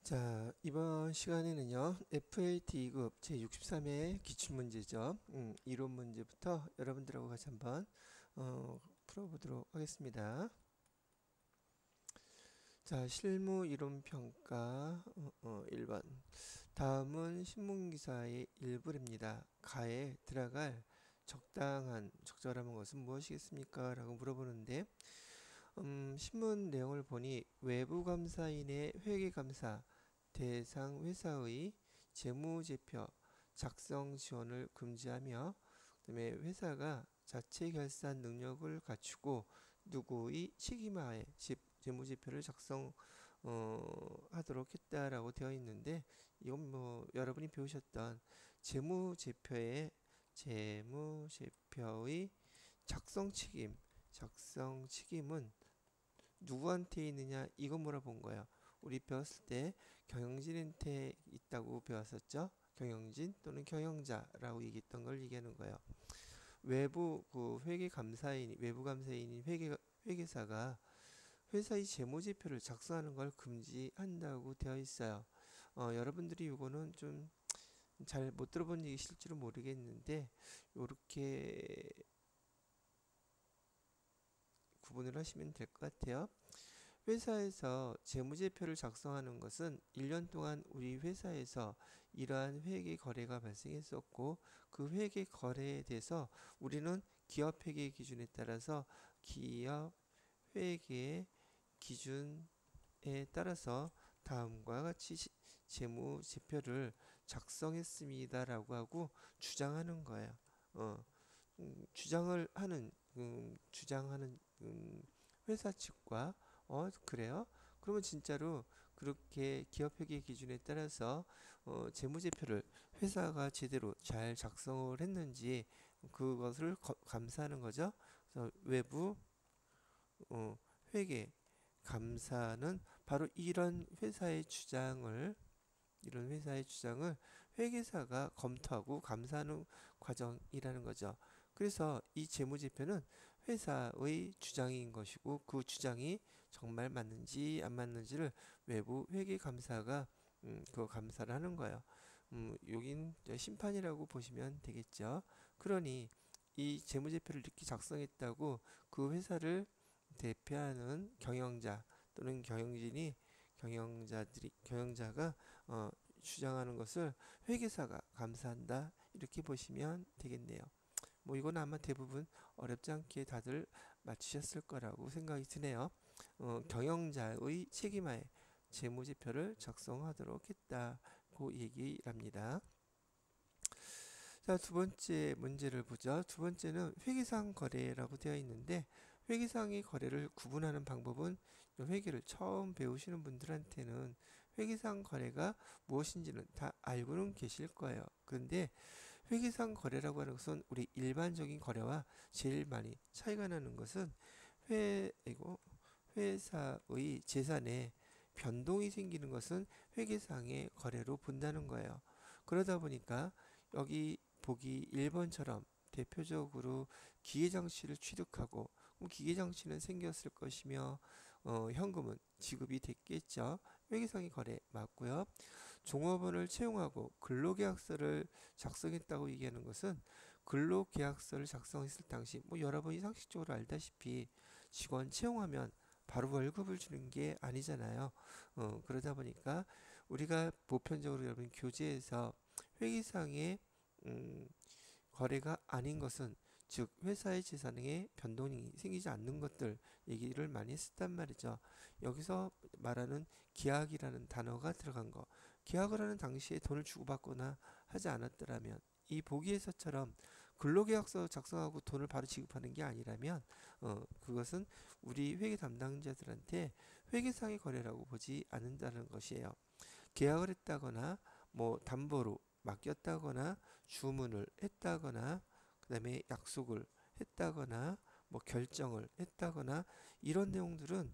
자, 이번 시간에는요, FAT 2급 제63회 기출문제죠. 이론 문제부터 여러분들하고 같이 한번 풀어보도록 하겠습니다. 자, 실무 이론 평가 1번. 다음은 신문기사의 일부입니다. 가에 들어갈 적절한 것은 무엇이겠습니까? 라고 물어보는데, 신문 내용을 보니 외부 감사인의 회계감사 대상 회사의 재무제표 작성 지원을 금지하며, 그다음에 회사가 자체 결산 능력을 갖추고 누구의 책임하에 재무제표를 작성 하도록 했다라고 되어 있는데, 이건 뭐 여러분이 배우셨던 재무제표의 작성 책임은 누구한테 있느냐, 이거 물어본 거예요. 우리 배웠을 때 경영진한테 있다고 배웠었죠. 경영진 또는 경영자라고 얘기했던 걸 얘기하는 거예요. 외부 감사인인 회계사가 회사의 재무제표를 작성하는 걸 금지한다고 되어 있어요. 여러분들이 이거는 좀 잘 못 들어본 얘기실지도 모르겠는데, 이렇게 구분을 하시면 될 것 같아요. 회사에서 재무제표를 작성하는 것은 1년 동안 우리 회사에서 이러한 회계 거래가 발생했었고, 그 회계 거래에 대해서 우리는 기업 회계 기준에 따라서 기업 회계 기준에 따라서 다음과 같이 재무제표를 작성했습니다라고 하고 주장하는 거예요. 주장하는 회사 측과 그래요? 그러면 진짜로 그렇게 기업회계 기준에 따라서 재무제표를 회사가 제대로 잘 작성을 했는지 그것을 감사하는 거죠. 그래서 외부 회계 감사는 바로 이런 회사의 주장을 회계사가 검토하고 감사하는 과정이라는 거죠. 그래서 이 재무제표는 회사의 주장인 것이고, 그 주장이 정말 맞는지 안 맞는지를 외부 회계감사가 그 감사를 하는 거예요. 여긴 심판이라고 보시면 되겠죠. 그러니 이 재무제표를 이렇게 작성했다고 그 회사를 대표하는 경영자 또는 경영자가 주장하는 것을 회계사가 감사한다, 이렇게 보시면 되겠네요. 뭐 이건 아마 대부분 어렵지 않게 다들 맞추셨을 거라고 생각이 드네요. 경영자의 책임하에 재무제표를 작성하도록 했다고 얘기를 합니다. 자, 두 번째 문제를 보죠. 두 번째는 회계상 거래라고 되어 있는데, 회계상의 거래를 구분하는 방법은 회계를 처음 배우시는 분들한테는 회계상 거래가 무엇인지는 다 알고는 계실 거예요. 그런데 회계상 거래라고 하는 것은 우리 일반적인 거래와 제일 많이 차이가 나는 것은 회사의 재산에 변동이 생기는 것은 회계상의 거래로 본다는 거예요. 그러다 보니까 여기 보기 1번처럼 대표적으로 기계장치를 취득하고, 기계장치는 생겼을 것이며 현금은 지급이 됐겠죠. 회계상의 거래 맞고요. 종업원을 채용하고 근로계약서를 작성했다고 얘기하는 것은, 근로계약서를 작성했을 당시 뭐 여러분이 상식적으로 알다시피 직원 채용하면 바로 월급을 주는 게 아니잖아요. 그러다 보니까 우리가 보편적으로 여러분 교재에서 회계상의 거래가 아닌 것은, 즉 회사의 재산에 변동이 생기지 않는 것들 얘기를 많이 했단 말이죠. 여기서 말하는 계약이라는 단어가 들어간 거, 계약을 하는 당시에 돈을 주고받거나 하지 않았더라면, 이 보기에서처럼 근로계약서 작성하고 돈을 바로 지급하는 게 아니라면 그것은 우리 회계 담당자들한테 회계상의 거래라고 보지 않는다는 것이에요. 계약을 했다거나 뭐 담보로 맡겼다거나 주문을 했다거나 그다음에 약속을 했다거나 뭐 결정을 했다거나 이런 내용들은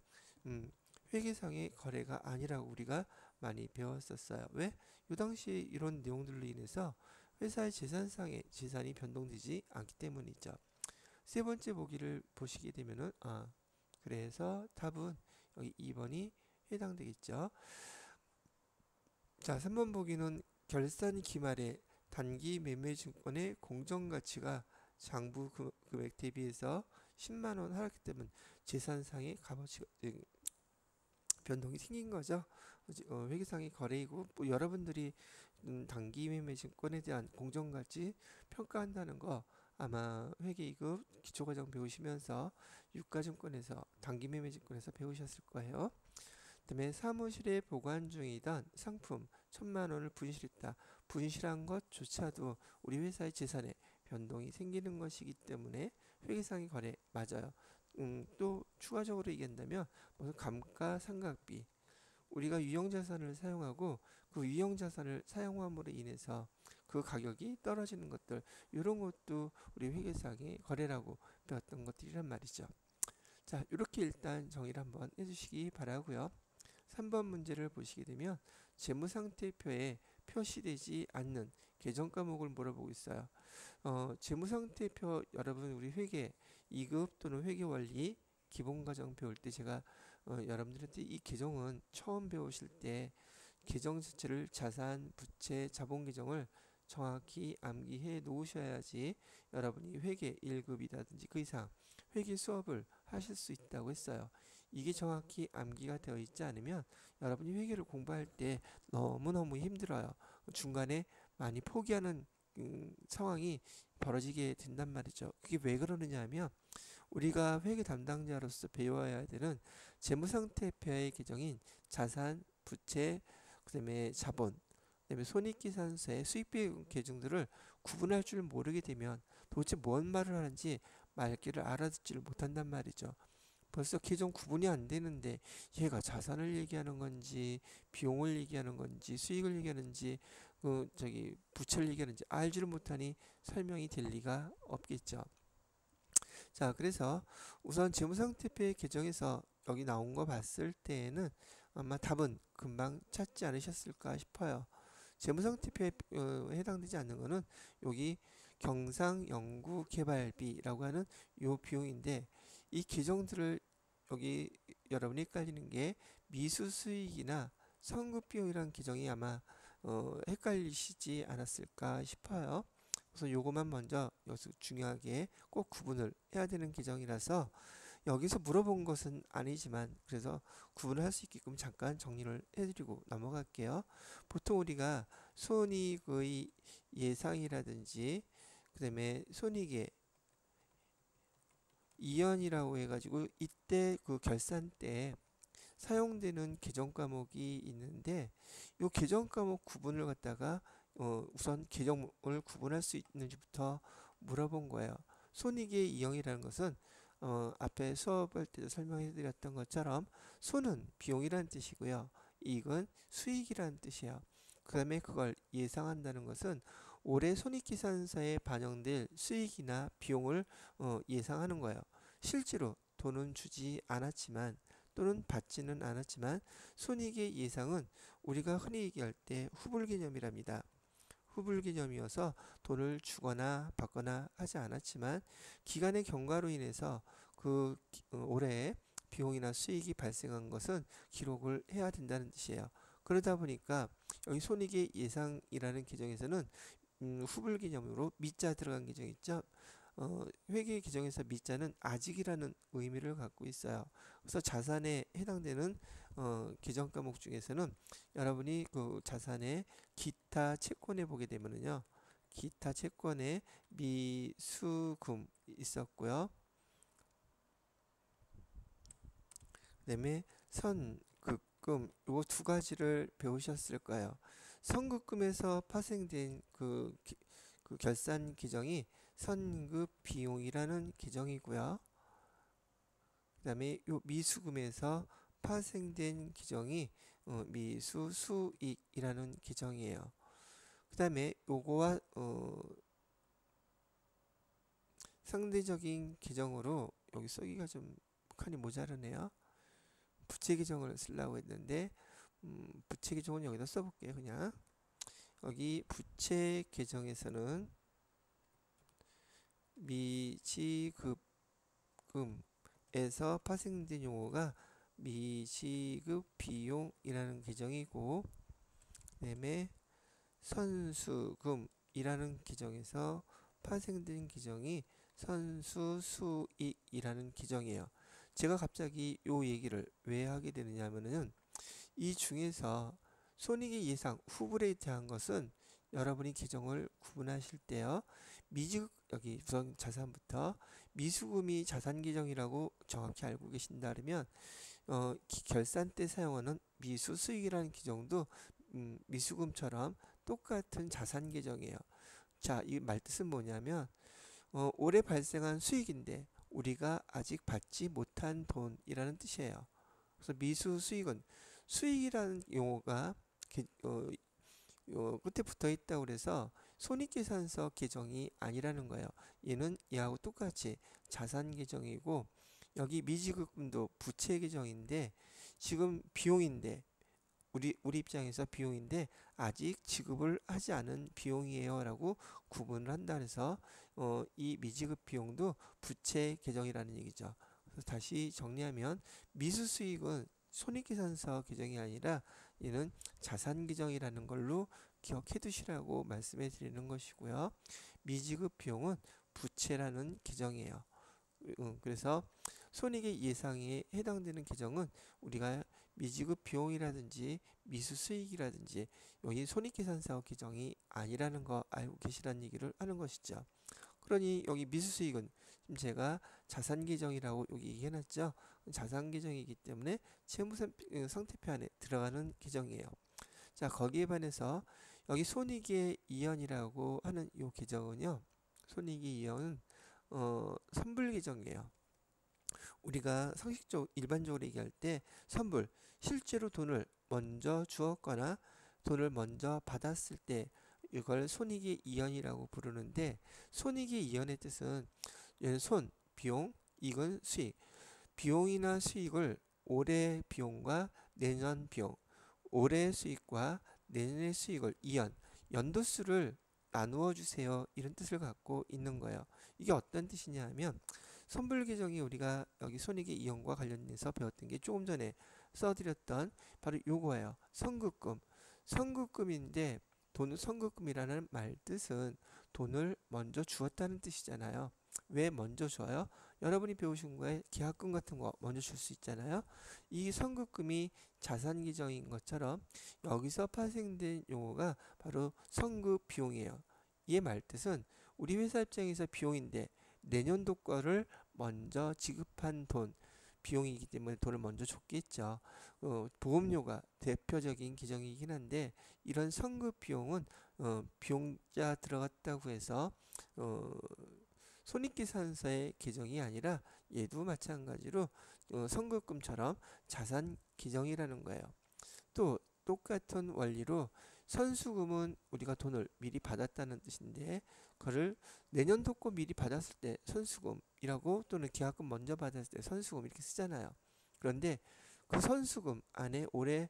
회계상의 거래가 아니라고 우리가 많이 배웠었어요. 왜? 이 당시에 이런 내용들로 인해서 회사의 재산상의 재산이 변동되지 않기 때문이죠. 세 번째 보기를 보시게 되면은 그래서 답은 여기 2번이 해당되겠죠. 자, 3번 보기는 결산 기말에 단기 매매증권의 공정가치가 장부 금액 대비해서 10만 원 하락했기 때문에 재산상의 값어치 변동이 생긴 거죠. 회계상의 거래이고 뭐 여러분들이 단기 매매 증권에 대한 공정가치 평가한다는 거 아마 회계 2급 기초과정 배우시면서 유가증권에서 단기 매매 증권에서 배우셨을 거예요. 그다음에 사무실에 보관 중이던 상품 1,000만 원을 분실했다. 분실한 것조차도 우리 회사의 재산에 변동이 생기는 것이기 때문에 회계상의 거래 맞아요. 또 추가적으로 얘기한다면 무슨 감가상각비 우리가 유형자산을 사용하고 그 유형자산을 사용함으로 인해서 그 가격이 떨어지는 것들 이런 것도 우리 회계상의 거래라고 배웠던 것들이란 말이죠. 자, 이렇게 일단 정의를 한번 해주시기 바라고요. 3번 문제를 보시게 되면 재무상태표에 표시되지 않는 계정 과목을 물어보고 있어요. 재무상태표 여러분 우리 회계 2급 또는 회계원리 기본과정 배울 때 제가 여러분들한테 이 계정은 처음 배우실 때 계정 자체를 자산, 부채, 자본 계정을 정확히 암기해 놓으셔야지 여러분이 회계 1급이라든지 그 이상 회계 수업을 하실 수 있다고 했어요. 이게 정확히 암기가 되어 있지 않으면 여러분이 회계를 공부할 때 너무너무 힘들어요. 중간에 많이 포기하는 상황이 벌어지게 된단 말이죠. 그게 왜 그러느냐 하면 우리가 회계 담당자로서 배워야 되는 재무상태표의 계정인 자산, 부채, 그다음에 자본, 그다음에 손익계산서의 수익비 계정들을 구분할 줄 모르게 되면 도대체 뭔 말을 하는지 말귀를 알아듣지를 못한단 말이죠. 벌써 계정 구분이 안 되는데 얘가 자산을 얘기하는 건지 비용을 얘기하는 건지 수익을 얘기하는지 부채를 얘기하는지 알지를 못하니 설명이 될 리가 없겠죠. 자, 그래서 우선 재무상태표의 계정에서 여기 나온 거 봤을 때에는 아마 답은 금방 찾지 않으셨을까 싶어요. 재무상태표에 해당되지 않는 거는 여기 경상연구개발비라고 하는 요 비용인데 이 계정들을 여기 여러분이 헷갈리는 게 미수수익이나 선급비용이라는 계정이 아마 헷갈리시지 않았을까 싶어요. 그래서 요것만 먼저 여기서 중요하게 꼭 구분을 해야 되는 계정이라서 여기서 물어본 것은 아니지만 그래서 구분을 할 수 있게끔 잠깐 정리를 해드리고 넘어갈게요. 보통 우리가 손익의 예상이라든지 그 다음에 손익의 이연이라고 해가지고 이때 그 결산 때 사용되는 계정 과목이 있는데 이 계정 과목 구분을 갖다가 우선 계정을 구분할 수 있는지부터 물어본 거예요. 손익의 이형이라는 것은 앞에 수업할 때도 설명해 드렸던 것처럼 손은 비용이라는 뜻이고요. 이익은 수익이라는 뜻이에요. 그 다음에 그걸 예상한다는 것은 올해 손익계산서에 반영될 수익이나 비용을 예상하는 거예요. 실제로 돈은 주지 않았지만 또는 받지는 않았지만 손익의 예상은 우리가 흔히 얘기할 때 후불 개념이랍니다. 후불 개념이어서 돈을 주거나 받거나 하지 않았지만 기간의 경과로 인해서 올해 비용이나 수익이 발생한 것은 기록을 해야 된다는 뜻이에요. 그러다 보니까 여기 손익의 예상이라는 계정에서는 후불 개념으로 미자 들어간 계정 있죠. 회계 규정에서 미자는 아직이라는 의미를 갖고 있어요. 그래서 자산에 해당되는 계정 과목 중에서는 여러분이 그 자산의 기타 채권에 보게 되면은요. 기타 채권에 미수금 있었고요. 그다음에 선급금 요 두 가지를 배우셨을 거예요. 선급금에서 파생된 그 결산 규정이 선급 비용이라는 규정이고요. 그 다음에 요 미수금에서 파생된 규정이 미수 수익이라는 규정이에요. 그 다음에 요거와 상대적인 규정으로 여기 쓰기가 좀 칸이 모자르네요. 부채 규정을 쓰려고 했는데 부채 규정은 여기다 써볼게요. 그냥 여기 부채 규정에서는 미지급금에서 파생된 용어가 미지급 비용이라는 규정이고 그다음에 선수금이라는 규정에서 파생된 규정이 선수수익이라는 규정이에요. 제가 갑자기 요 얘기를 왜 하게 되느냐 하면은 이 중에서 손익의 예상 후불에 대한 것은 여러분이 규정을 구분하실 때요. 미지급 여기 우선 자산부터 미수금이 자산 규정이라고 정확히 알고 계신다면 결산 때 사용하는 미수 수익이라는 규정도 미수금처럼 똑같은 자산 규정이에요. 자, 이 말뜻은 뭐냐면 올해 발생한 수익인데 우리가 아직 받지 못한 돈이라는 뜻이에요. 그래서 미수 수익은 수익이라는 용어가 끝에 붙어 있다고 그래서 손익계산서 계정이 아니라는 거예요. 얘는 얘하고 똑같이 자산 계정이고 여기 미지급금도 부채 계정인데 지금 비용인데 우리 입장에서 비용인데 아직 지급을 하지 않은 비용이에요라고 구분을 한다 그래서 이 미지급 비용도 부채 계정이라는 얘기죠. 그래서 다시 정리하면 미수 수익은 손익계산서 계정이 아니라 얘는 자산 계정이라는 걸로 기억해 두시라고 말씀해 드리는 것이고요. 미지급 비용은 부채라는 계정이에요. 그래서 손익의 예상에 해당되는 계정은 우리가 미지급 비용이라든지 미수 수익이라든지 여기 손익계산서 계정이 아니라는 거 알고 계시라는 얘기를 하는 것이죠. 그러니 여기 미수 수익은 지금 제가 자산 계정이라고 여기 얘기해놨죠. 자산 계정이기 때문에 채무 상태표 안에 들어가는 계정이에요. 자, 거기에 반해서 여기 손익의 이연이라고 하는 이 계정은요. 손익의 이연은 선불 계정이에요. 우리가 상식적으로 일반적으로 얘기할 때 선불 실제로 돈을 먼저 주었거나 돈을 먼저 받았을 때 이걸 손익의 이연이라고 부르는데 손익의 이연의 뜻은 손, 비용, 이익은 수익. 비용이나 수익을 올해 비용과 내년 비용, 올해 수익과 내년의 수익을 이연, 연도수를 나누어 주세요. 이런 뜻을 갖고 있는 거예요. 이게 어떤 뜻이냐 하면 선불 계정이 우리가 여기 손익의 이연과 관련해서 배웠던 게 조금 전에 써드렸던 바로 요거예요. 선급금. 선급금인데 돈 선급금이라는 말 뜻은 돈을 먼저 주었다는 뜻이잖아요. 왜 먼저 줘요? 여러분이 배우신 거에 계약금 같은 거 먼저 줄 수 있잖아요. 이 선급금이 자산 계정인 것처럼 여기서 파생된 용어가 바로 선급 비용이에요. 이 말뜻은 우리 회사 입장에서 비용인데 내년도 거를 먼저 지급한 돈 비용이기 때문에 돈을 먼저 줬겠죠. 보험료가 대표적인 계정이긴 한데 이런 선급 비용은 비용자 들어갔다고 해서 손익계산서의 계정이 아니라 얘도 마찬가지로 선급금처럼 자산 계정이라는 거예요. 또 똑같은 원리로 선수금은 우리가 돈을 미리 받았다는 뜻인데 그를 내년도 거 미리 받았을 때 선수금이라고 또는 계약금 먼저 받았을 때 선수금 이렇게 쓰잖아요. 그런데 그 선수금 안에 올해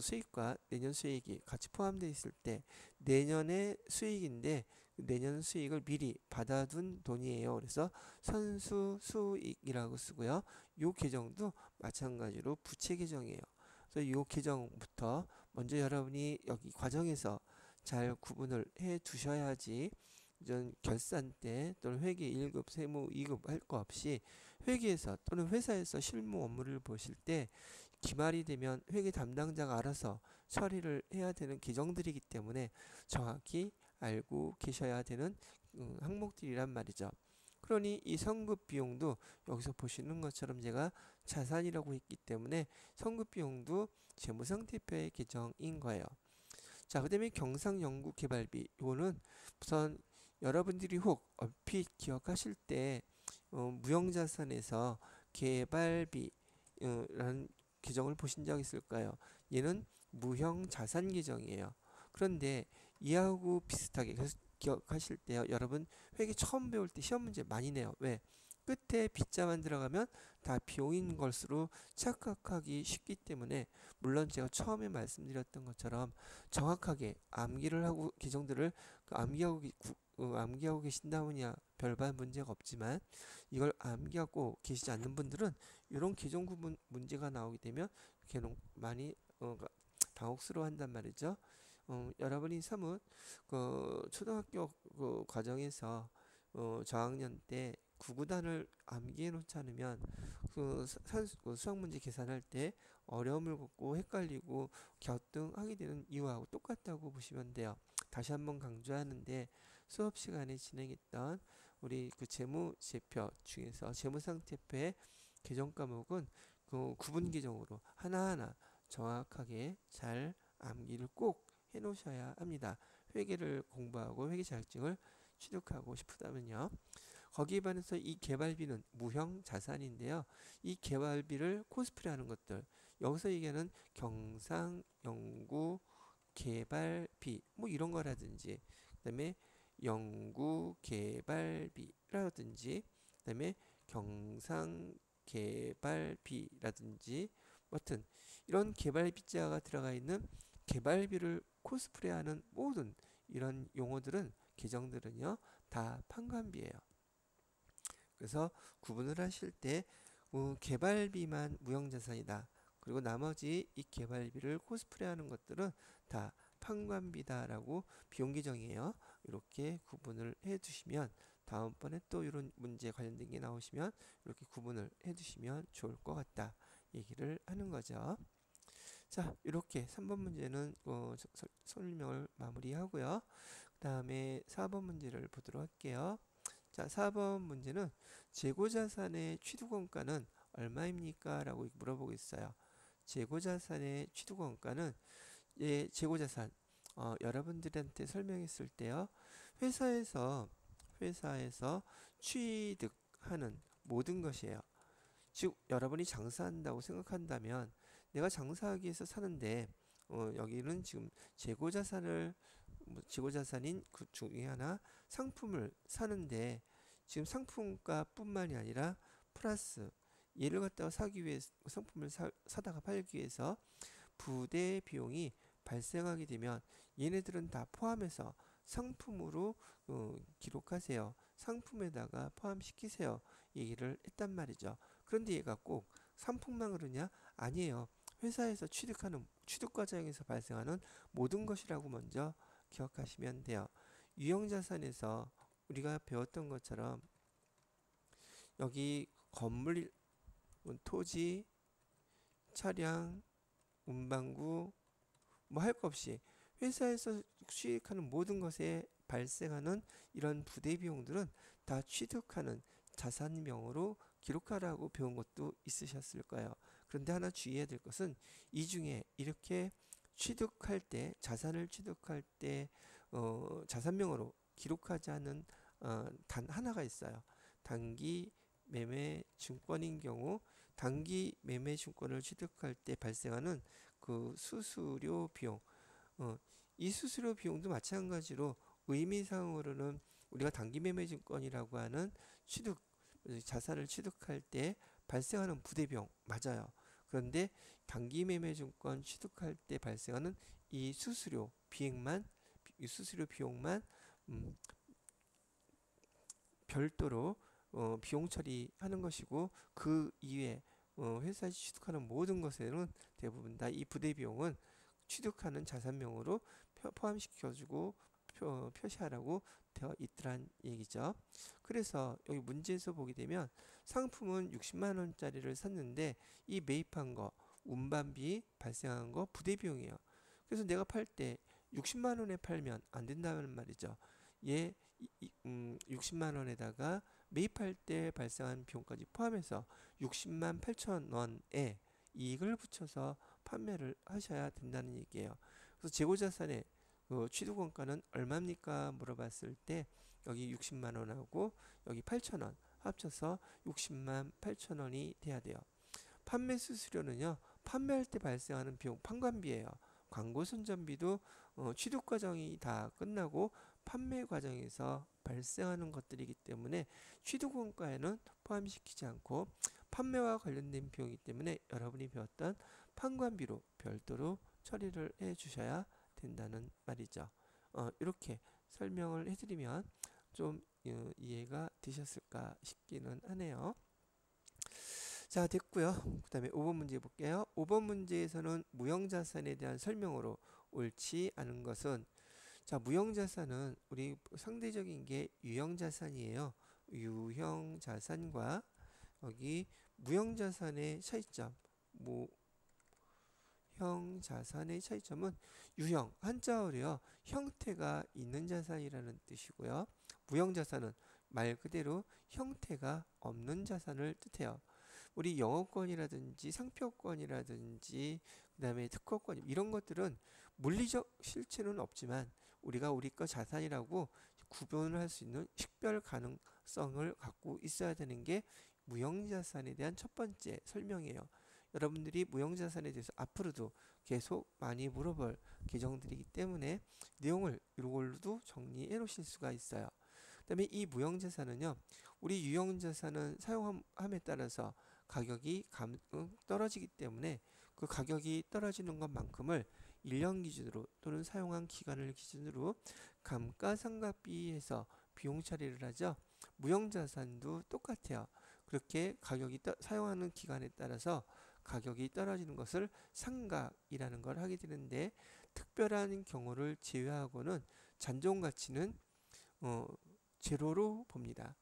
수익과 내년 수익이 같이 포함되어 있을 때 내년의 수익인데 내년 수익을 미리 받아둔 돈이에요. 그래서 선수 수익이라고 쓰고요. 요 계정도 마찬가지로 부채 계정이에요. 그래서 요 계정부터 먼저 여러분이 여기 과정에서 잘 구분을 해 두셔야지 이전 결산 때 또는 회계 1급, 세무 2급 할 거 없이 회계에서 또는 회사에서 실무 업무를 보실 때 기말이 되면 회계 담당자가 알아서 처리를 해야 되는 계정들이기 때문에 정확히 알고 계셔야 되는 항목들이란 말이죠. 그러니 이 선급 비용도 여기서 보시는 것처럼 제가 자산이라고 했기 때문에 선급 비용도 재무상태표의 계정인 거예요. 자, 그 다음에 경상연구개발비. 이거는 우선 여러분들이 혹 얼핏 기억하실 때 무형자산에서 개발비라는 계정을 보신 적 있을까요? 얘는 무형자산 계정이에요. 그런데 이하고 비슷하게 기억하실 때요. 여러분 회계 처음 배울 때 시험 문제 많이 내요. 왜? 끝에 빗자만 들어가면 다 비용인 것으로 착각하기 쉽기 때문에 물론 제가 처음에 말씀드렸던 것처럼 정확하게 암기를 하고 계정들을 암기하고 계신다면야 별반 문제가 없지만 이걸 암기하고 계시지 않는 분들은 이런 계정 구분 문제가 나오게 되면 많이 당혹스러워한단 말이죠. 여러분이 사뭇 그 초등학교 그 과정에서 저학년 때 구구단을 암기해 놓지 않으면 그 수학 문제 계산할 때 어려움을 겪고 헷갈리고 갸우뚱하게 되는 이유하고 똑같다고 보시면 돼요. 다시 한번 강조하는데 수업 시간에 진행했던 우리 그 재무제표 중에서 재무상태표의 개정 과목은 그 구분 개정으로 하나하나 정확하게 잘 암기를 꼭 해 놓으셔야 합니다. 회계를 공부하고 회계 자격증을 취득하고 싶다면요. 거기에 반해서 이 개발비는 무형 자산인데요. 이 개발비를 코스프레하는 것들, 여기서 얘기하는 경상, 연구, 개발비 뭐 이런 거라든지, 그다음에 연구 개발비라든지, 그다음에 경상 개발비라든지, 뭐튼 이런 개발비자가 들어가 있는 개발비를 코스프레하는 모든 이런 용어들은 계정들은요 다 판관비예요. 그래서 구분을 하실 때 개발비만 무형자산이다. 그리고 나머지 이 개발비를 코스프레하는 것들은 다 판관비다라고 비용계정이에요. 이렇게 구분을 해두시면 다음번에 또 이런 문제 관련된 게 나오시면 이렇게 구분을 해두시면 좋을 것 같다. 얘기를 하는 거죠. 자, 이렇게 3번 문제는 설명을 마무리하고요. 그 다음에 4번 문제를 보도록 할게요. 자, 4번 문제는 재고자산의 취득원가는 얼마입니까? 라고 물어보고 있어요. 재고자산의 취득원가는 재고자산 여러분들한테 설명했을 때요. 회사에서 취득하는 모든 것이에요. 즉 여러분이 장사한다고 생각한다면 내가 장사하기 위해서 사는데 여기는 지금 재고자산인 그 중에 하나 상품을 사는데 지금 상품가뿐만이 아니라 플러스 얘를 갖다가 사기 위해 상품을 사다가 팔기 위해서 부대 비용이 발생하게 되면 얘네들은 다 포함해서 상품으로 기록하세요. 상품에다가 포함시키세요. 얘기를 했단 말이죠. 그런데 얘가 꼭 상품만 그러냐? 아니에요. 회사에서 취득 과정에서 발생하는 모든 것이라고 먼저 기억하시면 돼요. 유형자산에서 우리가 배웠던 것처럼 여기 건물, 토지, 차량, 운반구 뭐 할 것 없이 회사에서 취득하는 모든 것에 발생하는 이런 부대 비용들은 다 취득하는 자산명으로 기록하라고 배운 것도 있으셨을 거예요. 그런데 하나 주의해야 될 것은 이 중에 이렇게 취득할 때 자산을 취득할 때 자산명으로 기록하지 않은 단 하나가 있어요. 단기 매매 증권인 경우 단기 매매 증권을 취득할 때 발생하는 그 수수료 비용 이 수수료 비용도 마찬가지로 의미상으로는 우리가 단기 매매 증권이라고 하는 자산을 취득할 때 발생하는 부대 비용 맞아요. 그런데 단기 매매 증권 취득할 때 발생하는 이 수수료 비용만 별도로 비용 처리하는 것이고 그 이외에 회사에서 취득하는 모든 것에는 대부분 다 이 부대 비용은 취득하는 자산명으로 포함시켜주고 표시하라고 되어 있더란 얘기죠. 그래서 여기 문제에서 보게 되면 상품은 60만 원짜리를 샀는데 이 매입한 거 운반비 발생한 거 부대 비용이에요. 그래서 내가 팔 때 60만 원에 팔면 안 된다는 말이죠. 60만 원에다가 매입할 때 발생한 비용까지 포함해서 60만 8천 원에 이익을 붙여서 판매를 하셔야 된다는 얘기예요. 그래서 재고자산의 취득원가는 얼마입니까? 물어봤을 때 여기 60만 원하고 여기 8천 원 합쳐서 60만 8천 원이 돼야 돼요. 판매 수수료는요. 판매할 때 발생하는 비용 판관비예요. 광고 선전비도 취득 과정이 다 끝나고 판매 과정에서 발생하는 것들이기 때문에 취득 원가에는 포함시키지 않고 판매와 관련된 비용이기 때문에 여러분이 배웠던 판관비로 별도로 처리를 해 주셔야 된다는 말이죠. 이렇게 설명을 해드리면 좀 이해가 되셨을까 싶기는 하네요. 자, 됐고요. 그 다음에 5번 문제 볼게요. 5번 문제에서는 무형자산에 대한 설명으로 옳지 않은 것은, 자, 무형자산은 우리 상대적인 게 유형자산이에요. 유형자산과 여기 무형자산의 차이점, 무형자산의 차이점은 유형, 한자어로요, 형태가 있는 자산이라는 뜻이고요. 무형자산은 말 그대로 형태가 없는 자산을 뜻해요. 우리 영업권이라든지 상표권이라든지 그다음에 특허권 이런 것들은 물리적 실체는 없지만 우리가 우리 거 자산이라고 구분을 할 수 있는 식별 가능성을 갖고 있어야 되는 게 무형자산에 대한 첫 번째 설명이에요. 여러분들이 무형자산에 대해서 앞으로도 계속 많이 물어볼 계정들이기 때문에 내용을 이걸로도 정리해 놓으실 수가 있어요. 그다음에 이 무형자산은요, 우리 유형자산은 사용함에 따라서 가격이 떨어지기 때문에 그 가격이 떨어지는 것만큼을 1년 기준으로 또는 사용한 기간을 기준으로 감가상각비에서 비용 처리를 하죠. 무형자산도 똑같아요. 그렇게 가격이 사용하는 기간에 따라서 가격이 떨어지는 것을 상각이라는 걸 하게 되는데, 특별한 경우를 제외하고는 잔존가치는 제로로 봅니다.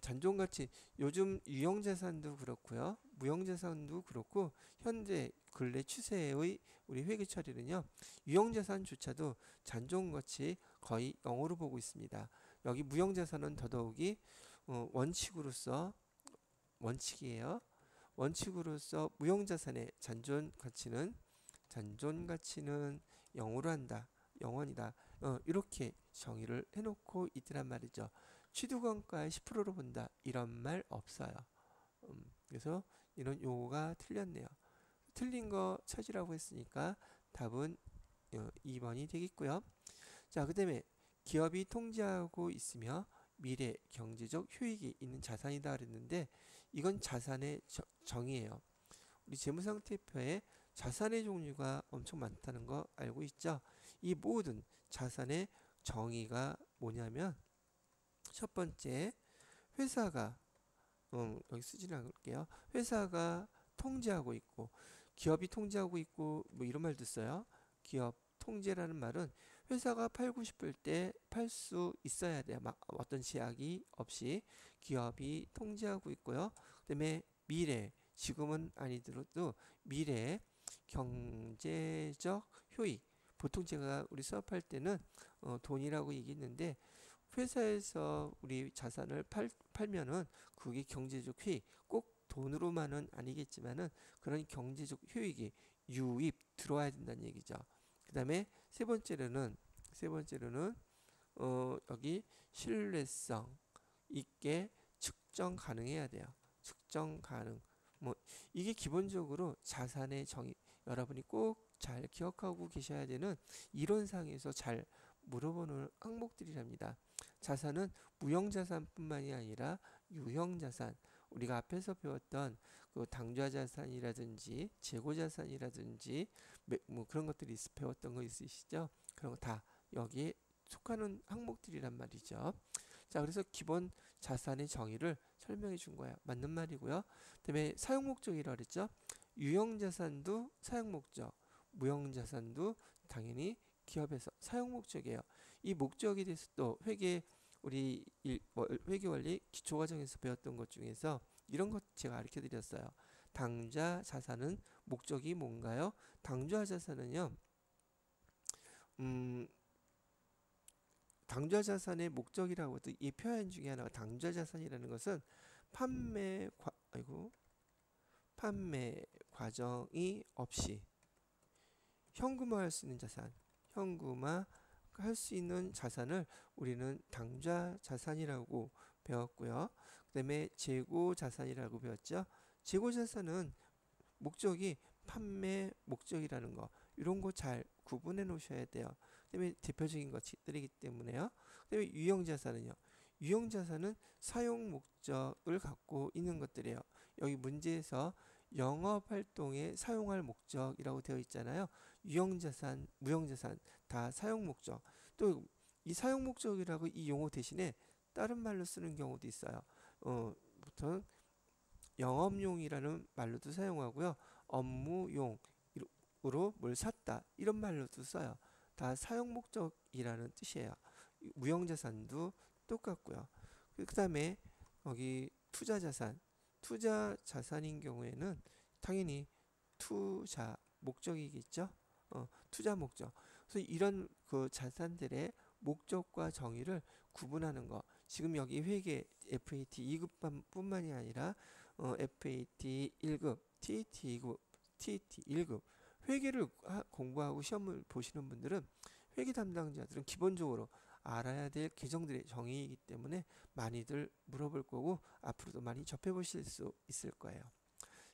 잔존가치, 요즘 유형자산도 그렇고요, 무형자산도 그렇고 현재 근래 추세의 우리 회계 처리는요, 유형자산조차도 잔존가치 거의 0으로 보고 있습니다. 여기 무형자산은 더더욱이 원칙으로서 원칙이에요. 원칙으로서 무형자산의 잔존가치는 0으로 한다, 0원이다. 이렇게 정의를 해놓고 있더란 말이죠. 취득원가의 10%로 본다, 이런 말 없어요. 그래서 이런 요거가 틀렸네요. 틀린 거 찾으라고 했으니까 답은 2번이 되겠고요. 자, 그 다음에 기업이 통제하고 있으며 미래 경제적 효익이 있는 자산이다 그랬는데, 이건 자산의 정의예요. 우리 재무상태표에 자산의 종류가 엄청 많다는 거 알고 있죠? 이 모든 자산의 정의가 뭐냐면, 첫 번째, 회사가 여기 쓰지는 않을게요. 회사가 통제하고 있고, 기업이 통제하고 있고, 뭐 이런 말도 써요. 기업 통제라는 말은 회사가 팔고 싶을 때 팔 수 있어야 돼요. 막 어떤 제약이 없이 기업이 통제하고 있고요. 그다음에 미래, 지금은 아니더라도 미래 경제적 효익. 보통 제가 우리 수업할 때는 돈이라고 얘기했는데, 회사에서 우리 자산을 팔면은 그게 경제적 효익, 꼭 돈으로만은 아니겠지만은 그런 경제적 효익이 유입 들어와야 된다는 얘기죠. 그 다음에 세 번째로는 여기 신뢰성 있게 측정 가능해야 돼요. 측정 가능. 뭐 이게 기본적으로 자산의 정의, 여러분이 꼭 잘 기억하고 계셔야 되는 이론상에서 잘 물어보는 항목들이랍니다. 자산은 무형자산뿐만이 아니라 유형자산, 우리가 앞에서 배웠던 그 당좌자산이라든지 재고자산이라든지 뭐 그런 것들이 배웠던 거 있으시죠? 그런 거 다 여기에 속하는 항목들이란 말이죠. 자, 그래서 기본 자산의 정의를 설명해 준 거예요. 맞는 말이고요. 그다음에 사용 목적이라고 그랬죠. 유형자산도 사용 목적, 무형자산도 당연히 기업에서 사용 목적이에요. 이 목적에 대해서 또 우리 회계 원리 기초 과정에서 배웠던 것 중에서 이런 것 제가 가르쳐 드렸어요. 당좌 자산은 목적이 뭔가요? 당좌 자산은요, 당좌 자산의 목적이라고 해도 이 표현 중에 하나가, 당좌 자산이라는 것은 판매 과정이 없이 현금화할 수 있는 자산, 현금화 할 수 있는 자산을 우리는 당좌 자산이라고 배웠고요. 그 다음에 재고 자산이라고 배웠죠. 재고 자산은 목적이 판매 목적이라는 거, 이런 거 잘 구분해 놓으셔야 돼요. 그다음에 대표적인 것들이기 때문에요. 그다음에 유형자산은요, 유형자산은 사용 목적을 갖고 있는 것들이에요. 여기 문제에서 영업활동에 사용할 목적이라고 되어 있잖아요. 유형자산, 무형자산 다 사용 목적. 또 이 사용 목적이라고 이 용어 대신에 다른 말로 쓰는 경우도 있어요. 보통 영업용이라는 말로도 사용하고요. 업무용으로 뭘 샀다 이런 말로도 써요. 다 사용 목적이라는 뜻이에요. 무형자산도 똑같고요. 그 다음에 여기 투자 자산인 경우에는 당연히 투자 목적이겠죠. 투자 목적. 그래서 이런 그 자산들의 목적과 정의를 구분하는 거. 지금 여기 회계 FAT 2급뿐만이 아니라 FAT 1급, TAT 2급, TAT 1급 회계를 공부하고 시험을 보시는 분들은 회계 담당자들은 기본적으로 알아야 될 계정들의 정의이기 때문에 많이들 물어볼 거고 앞으로도 많이 접해보실 수 있을 거예요.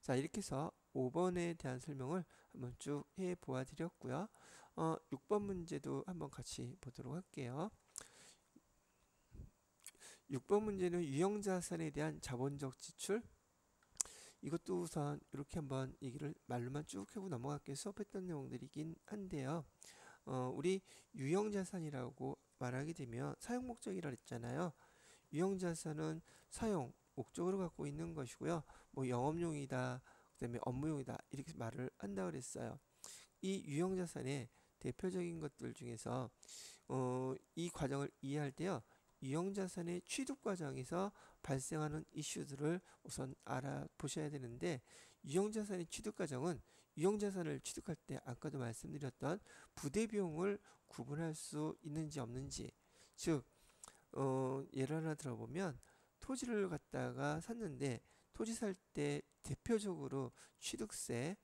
자, 이렇게 해서 5번에 대한 설명을 한번 쭉 해 보아 드렸고요. 6번 문제도 한번 같이 보도록 할게요. 6번 문제는 유형자산에 대한 자본적 지출. 이것도 우선 이렇게 한번 얘기를 말로만 쭉 하고 넘어갈게요. 수업했던 내용들이긴 한데요. 우리 유형자산이라고 말하게 되면 사용 목적이라 했잖아요. 유형자산은 사용 목적으로 갖고 있는 것이고요. 뭐 영업용이다, 그다음에 업무용이다 이렇게 말을 한다 그랬어요. 이 유형자산의 대표적인 것들 중에서 이 과정을 이해할 때요. 유형자산의 취득 과정에서 발생하는 이슈들을 우선 알아보셔야 되는데 유형자산의 취득 과정은 유형자산을 취득할 때 아까도 말씀드렸던 부대 비용을 구분할 수 있는지 없는지 즉 예를 하나 들어보면 토지를 갖다가 샀는데 토지 살 때 대표적으로 취득세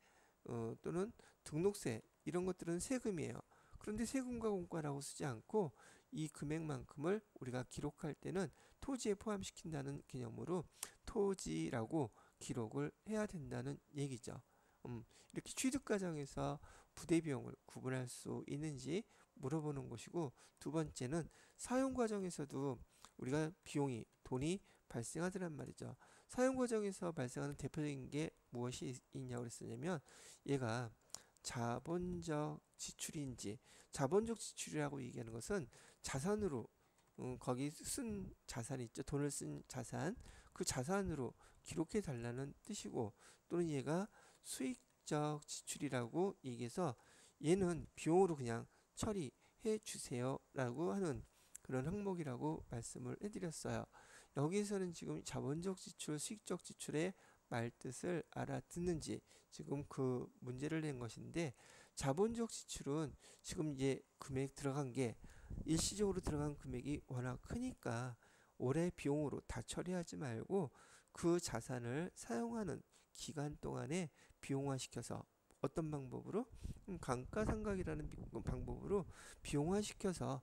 또는 등록세 이런 것들은 세금이에요. 그런데 세금과 공과라고 쓰지 않고 이 금액만큼을 우리가 기록할 때는 토지에 포함시킨다는 개념으로 토지라고 기록을 해야 된다는 얘기죠. 이렇게 취득 과정에서 부대 비용을 구분할 수 있는지 물어보는 것이고 두 번째는 사용 과정에서도 우리가 돈이 발생하더란 말이죠. 사용 과정에서 발생하는 대표적인 게 무엇이 있냐고 그랬었냐면 얘가 자본적 지출인지 자본적 지출이라고 얘기하는 것은 자산으로 거기 쓴 자산 있죠. 돈을 쓴 자산 그 자산으로 기록해 달라는 뜻이고 또는 얘가 수익적 지출이라고 얘기해서 얘는 비용으로 그냥 처리해 주세요 라고 하는 그런 항목이라고 말씀을 해드렸어요. 여기에서는 지금 자본적 지출, 수익적 지출의 말뜻을 알아듣는지 지금 그 문제를 낸 것인데 자본적 지출은 지금 이제 금액 들어간 게 일시적으로 들어간 금액이 워낙 크니까 올해 비용으로 다 처리하지 말고 그 자산을 사용하는 기간 동안에 비용화시켜서 어떤 방법으로 감가상각이라는 방법으로 비용화시켜서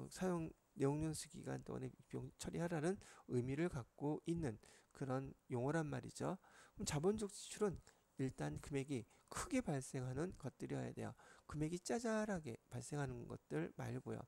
사용 내용연수 기간 동안에 비용 처리하라는 의미를 갖고 있는 그런 용어란 말이죠. 그럼 자본적 지출은 일단 금액이 크게 발생하는 것들이어야 돼요. 금액이 짜잘하게 발생하는 것들 말고요.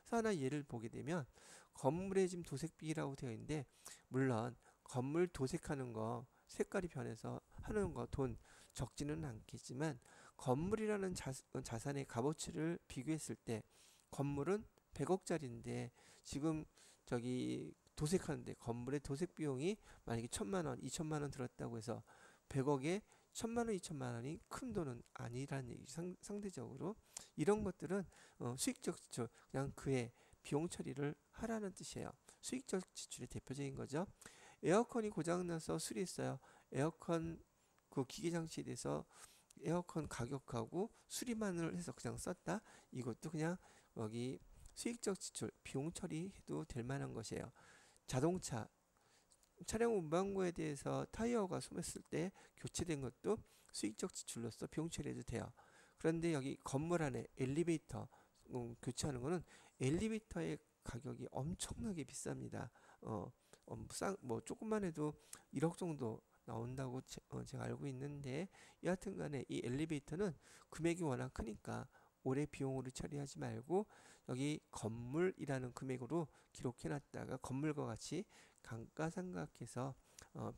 그래서 하나 예를 보게 되면 건물에 지금 도색비라고 되어 있는데 물론 건물 도색하는 거 색깔이 변해서 하는 거 돈 적지는 않겠지만 건물이라는 자산의 값어치를 비교했을 때 건물은 100억짜리인데 지금 저기 도색하는데 건물의 도색 비용이 만약에 1,000만 원, 2,000만 원 들었다고 해서 100억에 1,000만 원, 2,000만 원이 큰 돈은 아니라는 얘기. 상대적으로 이런 것들은 수익적 지출 그냥 그의 비용 처리를 하라는 뜻이에요. 수익적 지출이 대표적인 거죠. 에어컨이 고장나서 수리했어요. 에어컨 그 기계 장치에 대해서 에어컨 가격하고 수리만을 해서 그냥 썼다. 이것도 그냥 여기 수익적 지출 비용 처리해도 될 만한 것이에요. 자동차 차량 운반고에 대해서 타이어가 소멸했을 때 교체된 것도 수익적 지출로서 비용 처리해도 돼요. 그런데 여기 건물 안에 엘리베이터 교체하는 거는 엘리베이터의 가격이 엄청나게 비쌉니다. 뭐 조금만 해도 1억 정도 나온다고 제가 알고 있는데 여하튼 간에 이 엘리베이터는 금액이 워낙 크니까 올해 비용으로 처리하지 말고 여기 건물이라는 금액으로 기록해 놨다가 건물과 같이 감가상각해서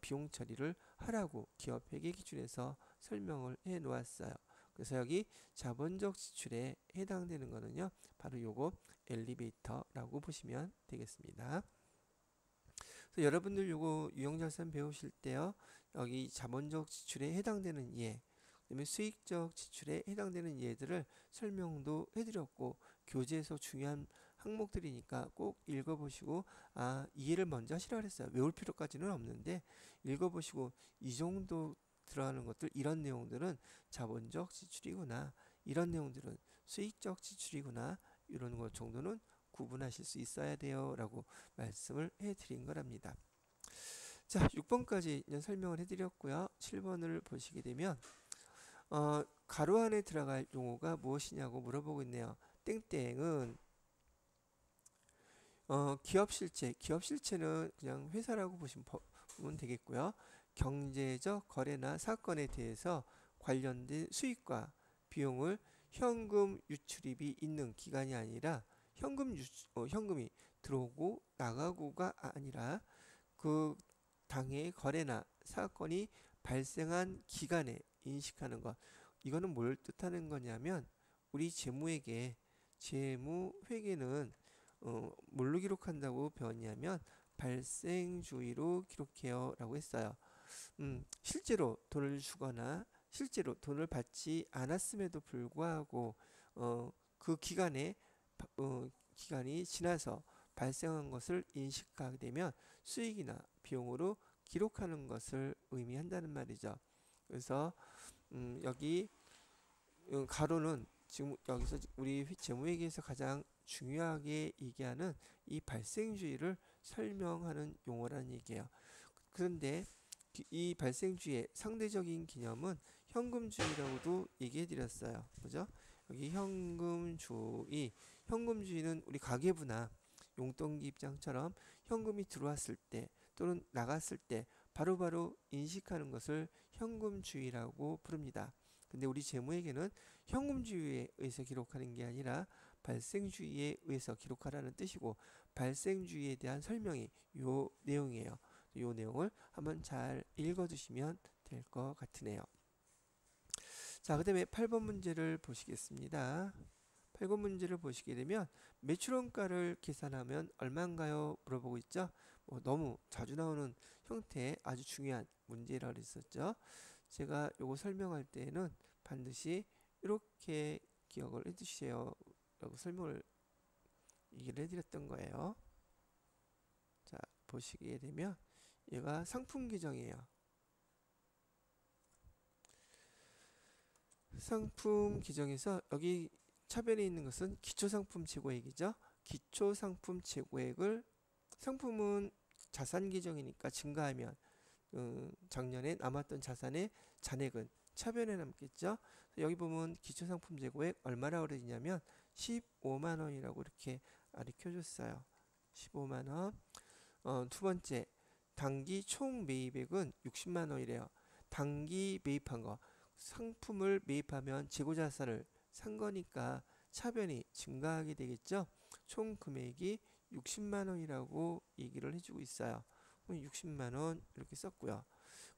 비용 처리를 하라고 기업 회계 기준에서 설명을 해 놓았어요. 그래서 여기 자본적 지출에 해당되는 거는요. 바로 요거 엘리베이터라고 보시면 되겠습니다. 그래서 여러분들 요거 유형자산 배우실 때요. 여기 자본적 지출에 해당되는 예, 그다음에 수익적 지출에 해당되는 예들을 설명도 해드렸고 교재에서 중요한 항목들이니까 꼭 읽어보시고 이해를 먼저 하시라 그랬어요. 외울 필요까지는 없는데 읽어보시고 이 정도 들어가는 것들 이런 내용들은 자본적 지출이구나 이런 내용들은 수익적 지출이구나 이런 것 정도는 구분하실 수 있어야 돼요 라고 말씀을 해드린 거랍니다. 자 6번까지 설명을 해드렸고요. 7번을 보시게 되면 가로 안에 들어갈 용어가 무엇이냐고 물어보고 있네요. 땡땡은 기업 실체는 그냥 회사라고 보시면 되겠고요. 경제적 거래나 사건에 대해서 관련된 수익과 비용을 현금 유출입이 있는 기간이 아니라 현금이 들어오고 나가고가 아니라 그 당의 거래나 사건이 발생한 기간에 인식하는 것. 이거는 뭘 뜻하는 거냐면 우리 재무회계는 뭘로 기록한다고 배웠냐면 발생주의로 기록해요 라고 했어요. 실제로 돈을 주거나 실제로 돈을 받지 않았음에도 불구하고 그 기간이 지나서 발생한 것을 인식하게 되면 수익이나 비용으로 기록하는 것을 의미한다는 말이죠. 그래서 여기 가로는 지금 여기서 우리 재무회계에서 가장 중요하게 얘기하는 이 발생주의를 설명하는 용어라는 얘기예요. 그런데 이 발생주의의 상대적인 개념은 현금주의라고도 얘기해 드렸어요. 그죠? 여기 현금주의는 우리 가계부나 용돈기 입장처럼 현금이 들어왔을 때 또는 나갔을 때 바로바로 인식하는 것을 현금주의라고 부릅니다. 근데 우리 재무회계는 현금주의에 의해서 기록하는 게 아니라 발생주의에 의해서 기록하라는 뜻이고 발생주의에 대한 설명이 요 내용이에요. 요 내용을 한번 잘 읽어두시면 될 것 같으네요. 자, 그 다음에 8번 문제를 보시겠습니다. 8번 문제를 보시게 되면 매출원가를 계산하면 얼마인가요? 물어보고 있죠. 너무 자주 나오는 형태의 아주 중요한 문제라고 그랬었죠. 제가 요거 설명할 때는 반드시 이렇게 기억을 해두세요 라고 설명을 얘기를 해드렸던 거예요. 자, 보시게 되면 얘가 상품 규정이에요. 상품 규정에서 여기 차변에 있는 것은 기초상품 재고액이죠. 기초상품 재고액을 상품은 자산 규정이니까 증가하면 작년에 남았던 자산의 잔액은 차변에 남겠죠. 여기 보면 기초상품 재고액 얼마라고 그러냐면 15만원이라고 이렇게 가르쳐줬어요. 15만원. 두 번째 단기 총 매입액은 60만원이래요. 단기 매입한 거 상품을 매입하면 재고자산을 산 거니까 차변이 증가하게 되겠죠. 총 금액이 60만원이라고 얘기를 해주고 있어요. 60만원 이렇게 썼고요.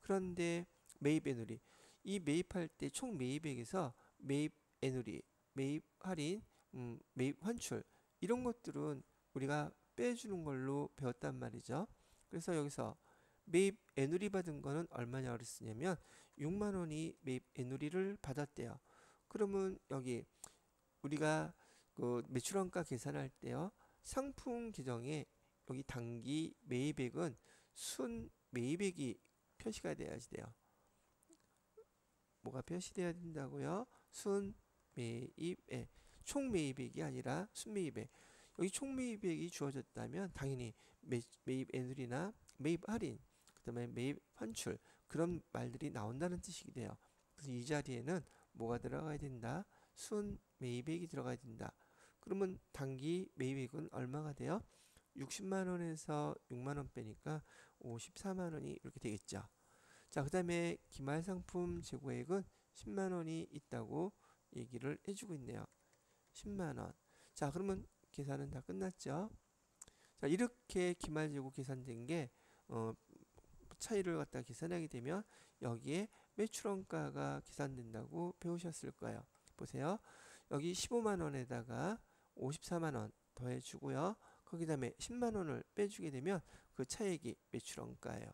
그런데 매입 애누리 이 매입할 때 총 매입액에서 매입 애누리, 매입 할인, 매입 환출 이런 것들은 우리가 빼주는 걸로 배웠단 말이죠. 그래서 여기서 매입 애누리 받은 거는 얼마냐고 그랬으냐면 6만원이 매입 애누리를 받았대요. 그러면 여기 우리가 그 매출원가 계산할 때요. 상품 규정에 여기 단기 매입액은 순 매입액이 표시가 돼야지 돼요. 뭐가 표시돼야 된다고요? 순 매입액. 총 매입액이 아니라 순 매입액. 여기 총 매입액이 주어졌다면 당연히 매입 애누리나 매입 할인, 그다음에 매입 환출 그런 말들이 나온다는 뜻이 돼요. 그래서 이 자리에는 뭐가 들어가야 된다? 순 매입액이 들어가야 된다. 그러면 단기 매입액은 얼마가 돼요? 60만원에서 6만원 빼니까 54만원이 이렇게 되겠죠. 자, 그 다음에 기말상품 재고액은 10만원이 있다고 얘기를 해주고 있네요. 10만원. 자, 그러면 계산은 다 끝났죠. 자, 이렇게 기말재고 계산된 게 차이를 갖다 계산하게 되면 여기에 매출원가가 계산된다고 배우셨을 거예요. 보세요. 여기 15만원에다가 54만원 더해주고요. 거기 다음에 10만원을 빼주게 되면 그 차액이 매출원가예요.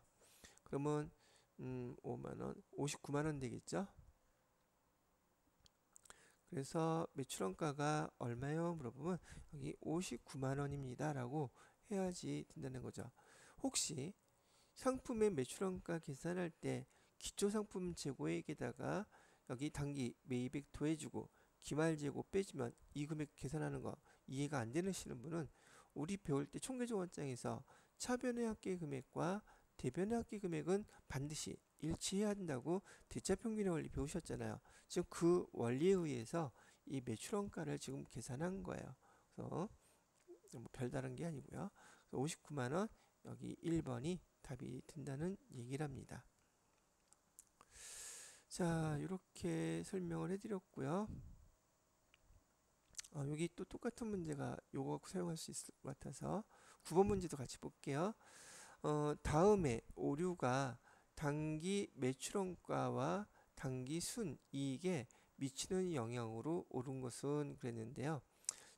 그러면 5만원, 59만원 되겠죠? 그래서 매출원가가 얼마요? 물어보면 여기 59만원입니다 라고 해야지 된다는 거죠. 혹시 상품의 매출원가 계산할 때 기초상품 재고액에다가 여기 단기 매입액 더해주고 기말재고 빼주면 이 금액 계산하는 거 이해가 안 되시는 분은 우리 배울 때 총계조원장에서 차변의 합계 금액과 대변의 합계 금액은 반드시 일치해야 한다고 대차평균의 원리 배우셨잖아요. 지금 그 원리에 의해서 이 매출원가를 지금 계산한 거예요. 그래서 뭐 별다른 게 아니고요. 59만원 여기 1번이 답이 된다는 얘기를 합니다. 자, 이렇게 설명을 해드렸고요. 여기 또 똑같은 문제가 요거 사용할 수 있을 것 같아서 9번 문제도 같이 볼게요. 다음에 오류가 단기 매출원가와 단기 순이익에 미치는 영향으로 옳은 것은 그랬는데요.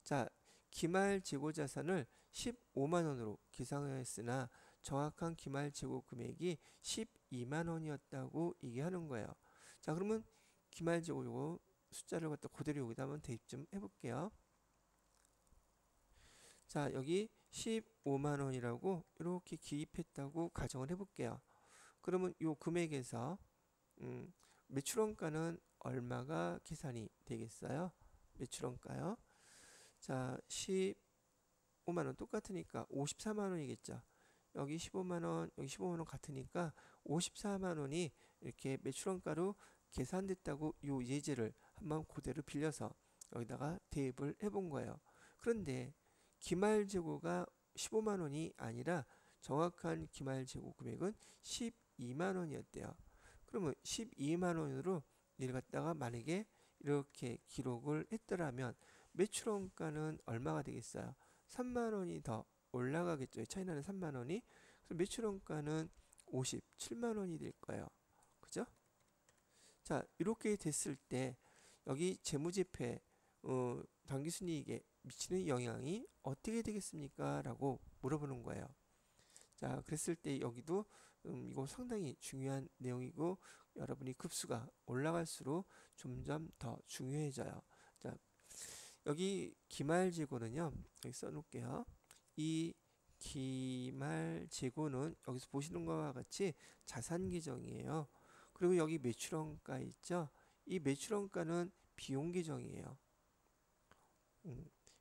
자, 기말 재고 자산을 15만원으로 계상하였으나 정확한 기말 재고 금액이 12만원이었다고 얘기하는 거예요. 자, 그러면 기말 재고 요거 숫자를 갖다 그대로 여기다 한번 대입 좀 해볼게요. 자, 여기 15만원이라고 이렇게 기입했다고 가정을 해볼게요. 그러면 요 금액에서 매출원가는 얼마가 계산이 되겠어요? 매출원가요. 자, 15만원 똑같으니까 54만원이겠죠. 여기 15만원, 여기 15만원 같으니까 54만원이 이렇게 매출원가로 계산됐다고 요 예제를 한번 그대로 빌려서 여기다가 대입을 해본 거예요. 그런데 기말재고가 15만원이 아니라 정확한 기말재고 금액은 12만원이었대요. 그러면 12만원으로 얘를 갖다가 만약에 이렇게 기록을 했더라면 매출원가는 얼마가 되겠어요? 3만원이 더 올라가겠죠. 차이나는 3만원이. 그래서 매출원가는 57만원이 될 거예요. 그죠? 자, 이렇게 됐을 때 여기 재무제표 당기순이익에 미치는 영향이 어떻게 되겠습니까? 라고 물어보는 거예요. 자, 그랬을 때 여기도 이거 상당히 중요한 내용이고 여러분이 급수가 올라갈수록 점점 더 중요해져요. 자, 여기 기말재고는요. 여기 써놓을게요. 이 기말재고는 여기서 보시는 것과 같이 자산계정이에요. 그리고 여기 매출원가 있죠. 이 매출원가는 비용계정이에요.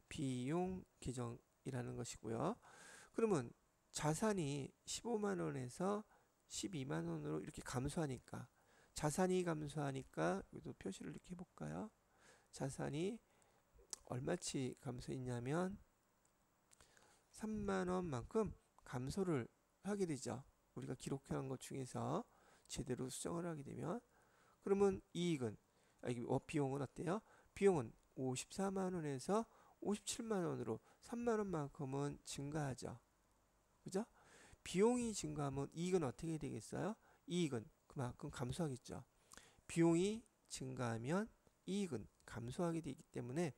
비용계정이라는 것이고요. 그러면 자산이 15만원에서 12만원으로 이렇게 감소하니까 자산이 감소하니까 여기도 표시를 이렇게 해볼까요? 자산이 얼마치 감소했냐면 3만원만큼 감소를 하게 되죠. 우리가 기록한 것 중에서 제대로 수정을 하게 되면 그러면 이익은 비용은 어때요? 비용은 54만원에서 57만원으로 3만원만큼은 증가하죠. 그죠? 비용이 증가하면 이익은 어떻게 되겠어요? 이익은 그만큼 감소하겠죠. 비용이 증가하면 이익은 감소하게 되기 때문에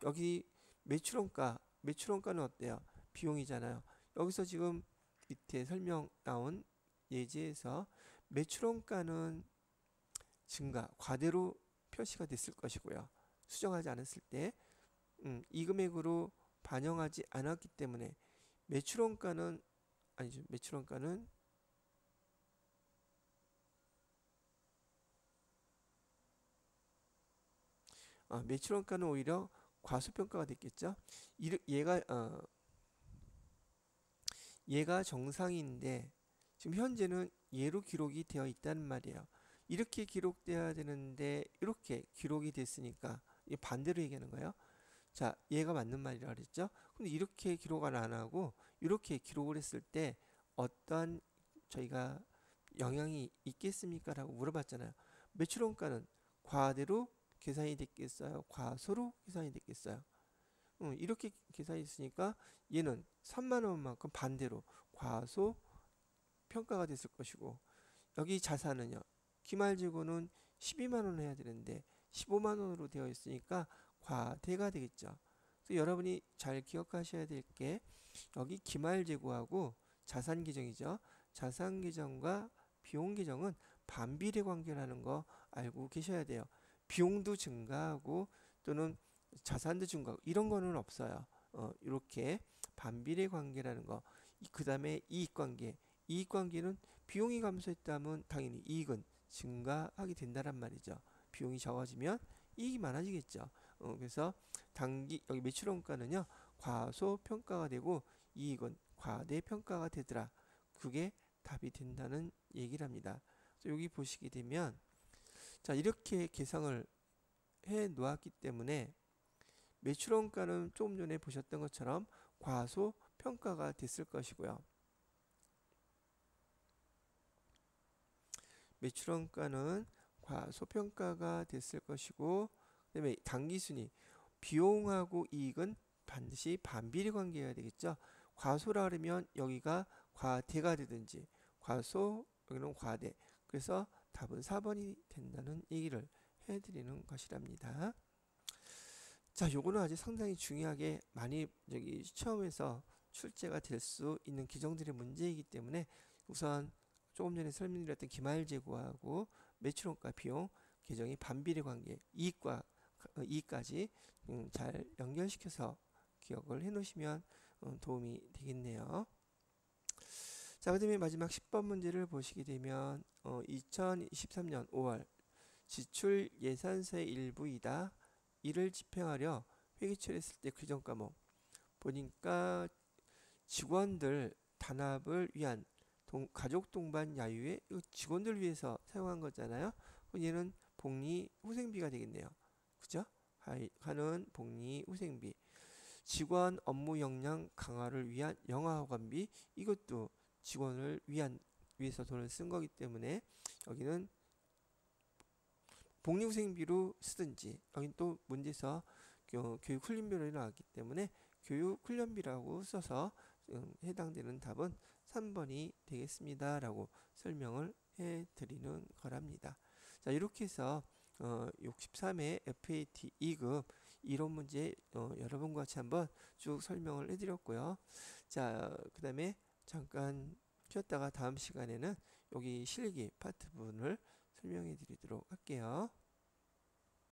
여기 매출원가는 어때요? 비용이잖아요. 여기서 지금 밑에 설명 나온 예제에서 매출원가는 증가, 과대로 표시가 됐을 것이고요. 수정하지 않았을 때 이 금액으로 반영하지 않았기 때문에 매출원가는 아니죠. 매출원가는 오히려 과소평가가 됐겠죠. 얘가 정상인데 지금 현재는 얘로 기록이 되어 있단 말이에요. 이렇게 기록돼야 되는데 이렇게 기록이 됐으니까 이게 반대로 얘기하는 거예요. 자, 얘가 맞는 말이라 그랬죠. 근데 이렇게 기록을 안 하고 이렇게 기록을 했을 때 어떠한 저희가 영향이 있겠습니까? 라고 물어봤잖아요. 매출원가는 과대로 계산이 됐겠어요? 과소로 계산이 됐겠어요? 이렇게 계산이 있으니까 얘는 3만원만큼 반대로 과소 평가가 됐을 것이고 여기 자산은요. 기말재고는 12만원 해야 되는데 15만원으로 되어 있으니까 과대가 되겠죠. 그래서 여러분이 잘 기억하셔야 될 게 여기 기말재고하고 자산계정이죠. 자산계정과 비용 계정은 반비례 관계라는 거 알고 계셔야 돼요. 비용도 증가하고 또는 자산도 증가하고 이런 거는 없어요. 이렇게 반비례 관계라는 거. 그 다음에 이익관계. 이익관계는 비용이 감소했다면 당연히 이익은 증가하게 된다란 말이죠. 비용이 적어지면 이익이 많아지겠죠. 그래서 단기 여기 매출원가는요 과소평가가 되고 이익은 과대평가가 되더라. 그게 답이 된다는 얘기를 합니다. 그래서 여기 보시게 되면 자 이렇게 계상을 해 놓았기 때문에 매출원가는 조금 전에 보셨던 것처럼 과소평가가 됐을 것이고요. 매출원가는 과소평가가 됐을 것이고 그다음에 당기순이 비용하고 이익은 반드시 반비례 관계여야 되겠죠. 과소라 그러면 여기가 과대가 되든지 과소 여기는 과대. 그래서 답은 4번이 된다는 얘기를 해드리는 것이랍니다. 자, 요거는 아주 상당히 중요하게 많이 여기 시험에서 출제가 될 수 있는 규정들의 문제이기 때문에 우선 조금 전에 설명드렸던 기말재고하고 매출원가 비용 계정의 반비례 관계 이익과 이익까지 잘 연결시켜서 기억을 해 놓으시면 도움이 되겠네요. 자, 그 다음에 마지막 10번 문제를 보시게 되면 2023년 5월 지출 예산서의 일부이다. 이를 집행하려 회계처리했을 때 규정 과목 보니까 직원들 단합을 위한 가족 동반 야유회 직원들 위해서 사용한 거잖아요. 얘는 복리 후생비가 되겠네요. 그죠? 하는 복리 후생비. 직원 업무 역량 강화를 위한 영아허관비 이것도 직원을 위해서 돈을 쓴 거기 때문에 여기는 복리후생비로 쓰든지 여긴 또 문제에서 교육훈련비로 나왔기 때문에 교육훈련비라고 써서 해당되는 답은 3번이 되겠습니다 라고 설명을 해드리는 거랍니다. 자 이렇게 해서 63회 FAT 2급 이론 문제 여러분과 같이 한번 쭉 설명을 해드렸고요. 자 그 다음에 잠깐 쉬었다가 다음 시간에는 여기 실기 파트 부분을 설명해 드리도록 할게요.